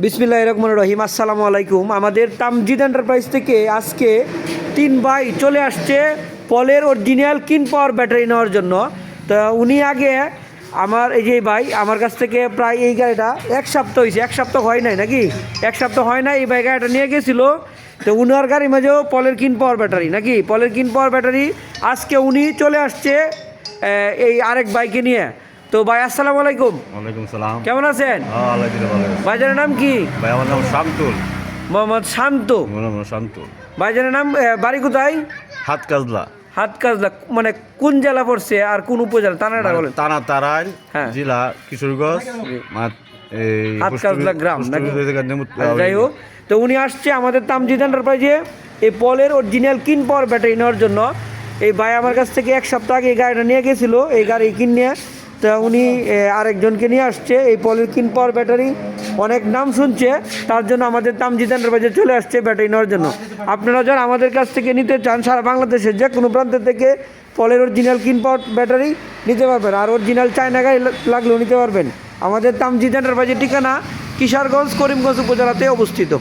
বিসমিল্লাহির রহমানির রহিম। আসসালামু আলাইকুম। আমাদের তামজিদ এন্টারপ্রাইজ থেকে আজকে 3 ভাই চলে আসছে পলের অরিজিনাল কিন পাওয়ার ব্যাটারি নেওয়ার জন্য। তো উনি আগে আমার এই যে ভাই আমার কাছ থেকে প্রায় এই গাড়িটা 1 সপ্তাহ হয়েছে, 1 সপ্তাহ হয় নাই নাকি, 1 সপ্তাহ হয় নাই, এই ভাই গাড়িটা নিয়ে গেছিলো। তো উনার গাড়ির মাঝেও পলের কিন পাওয়ার ব্যাটারি নাকি, পলের কিন পাওয়ার ব্যাটারি আজকে উনি চলে আসছে এই আরেক বাইকে নিয়ে। তো ভাই আসসালামু আলাইকুম। ওয়ালাইকুম সালাম। কেমন আছেন? ভাইজানের নাম কি? ভাই আমার নাম শামতুল। মোহাম্মদ শান্ত। আমার নাম শামতুল। ভাইজানের নাম বাড়ি কোথায়? হাত কাজলা। হাতকাজলা মানে কোন জেলা পড়ছে আর কোন উপজেলা? তানাটা বলেন। তানা তারাইল হ্যাঁ। জেলা কিশোরগঞ্জ। হাতকাজলা গ্রাম নাকি? যাই হোক, তো উনি আসছে আমাদের তামজিদ এন্টারপ্রাইজে এই পলের অরিজিনাল কিন পাওয়ার ব্যাটারি নেওয়ার জন্য। এই ভাই আমার কাছ থেকে 1 সপ্তাহ আগে এই গাড়িটা নিয়ে গেছিলো, এই গাড়ি কিনে। তা উনি আরেকজনকে নিয়ে আসছে এই পলের কিন পাওয়ার ব্যাটারি, অনেক নাম শুনছে, তার জন্য আমাদের তামজিদ এন্টারপ্রাইজে চলে আসছে ব্যাটারি নেওয়ার জন্য। আপনারা যারা আমাদের কাছ থেকে নিতে চান সারা বাংলাদেশের যে কোনো প্রান্ত থেকে পলের অরিজিনাল কিন পাওয়ার ব্যাটারি নিতে পারবেন, আর অরিজিনাল চায়না গাড়ি লাগলেও নিতে পারবেন। আমাদের তামজিদ এন্টারপ্রাইজের ঠিকানা কিশোরগঞ্জ করিমগঞ্জ উপজেলাতে অবস্থিত।